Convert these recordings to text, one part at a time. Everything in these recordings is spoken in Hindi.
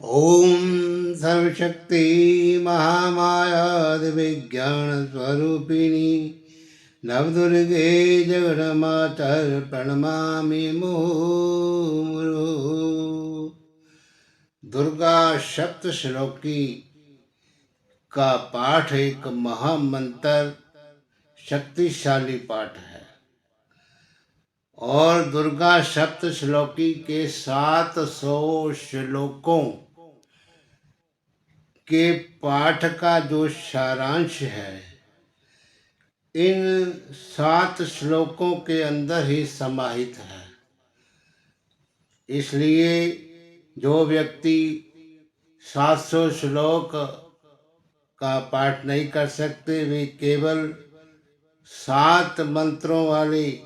ओम सर्वशक्ति महामायादिविज्ञान स्वरूपिणी नवदुर्गे जगन्मातर प्रणमामि मुहुर्मुहुः। दुर्गा सप्तश्लोकी का पाठ एक महामंत्र शक्तिशाली पाठ है और दुर्गा सप्तश्लोकी के 700 श्लोकों के पाठ का जो सारांश है इन 7 श्लोकों के अंदर ही समाहित है। इसलिए जो व्यक्ति 700 श्लोक का पाठ नहीं कर सकते वे केवल 7 मंत्रों वाले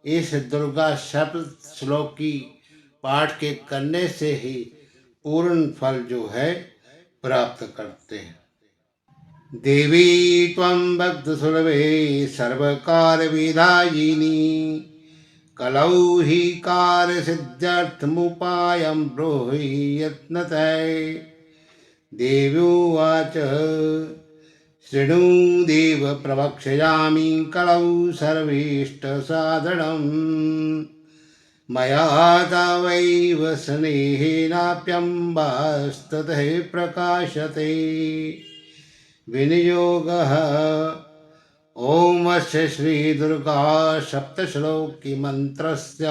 इस दुर्गा सप्त श्लोकी पाठ के करने से ही पूर्ण फल जो है प्राप्त करते हैं। देवी त्वं भक्तसुलभे सर्वकारविधायिनी कलौ हि कार्यसिद्ध्यर्थमुपायं ब्रूहि यत्नतः। देव्युवाच शृणु देव प्रवक्ष्यामि कलौ सर्वेष्टसाधनम् मया तवैव स्नेहेनाप्यम्बास्ततः प्रकाशते। विनियोगः ओमस्य श्रीदुर्गा सप्तश्लोकी मंत्रस्य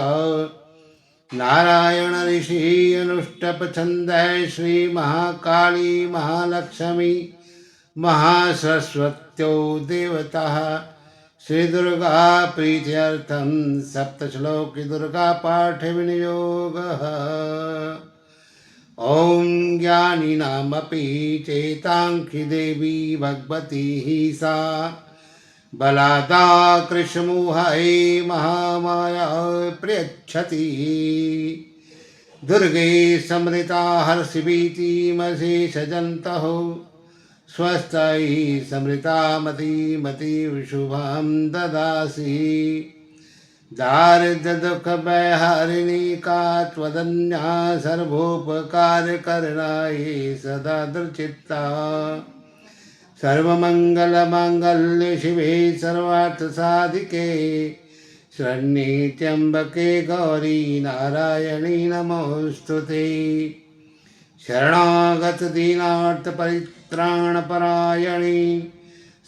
नारायण ऋषि अनुष्टप छन्दः श्री महाकाली महालक्ष्मी महासरस्वत्यो देवताः श्री दुर्गा प्रीत्यर्थं सप्तश्लोकी दुर्गा पाठ विनियोगः। ओम ज्ञानिनामपि चेतांखि देवी भगवती ही सा बलादा कृष्णमोहाय महामाया प्रयच्छति। दुर्गे समृता हर्षभीतिमशेषजन्तः स्वस्थै समृता मति शुभं ददासि। दारिद्र्य दुख भयहारिणी का त्वदन्या सर्वोपकार करणाय सदा दृचित्ता। सर्वमंगल मांगल्य शिवे सर्वार्थ साधिके शरण्ये त्र्यंबके गौरी नारायणी नमोस्तुते। शरणागत दीनार्थ परित्राण परायणी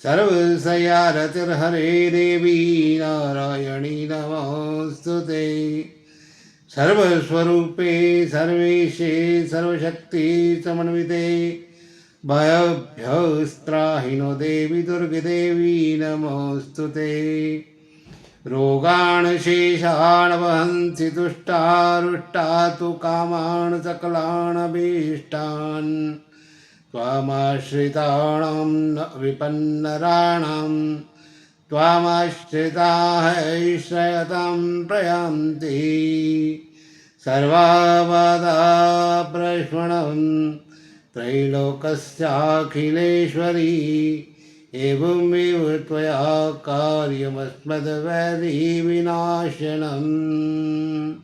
सर्वसयारतिर्हरे देवी नारायणी नमोस्तुते। सर्वस्वरूपे सर्वेशे सर्वशक्ति समन्विते भयभ्यस्त्राहिनो देवी दुर्गे देवी नमोस्तुते। रोगान् शेषान् वहन्ति तुष्टारुष्टा तु कामान् सकलान् अभीष्टान् त्वामाश्रिताणां न विपन्नराणां त्वामाश्रिताः ऐश्वर्यतां प्रयान्ति। सर्वावदा प्रश्वणं त्रैलोकस्याखिलेश्वरी एवमेव त्वया कार्यमस्मद्वैरिविनाशनम्।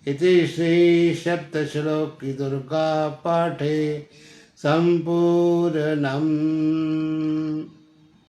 इति श्री सप्तश्लोकी दुर्गा पाठे संपूर्णम्।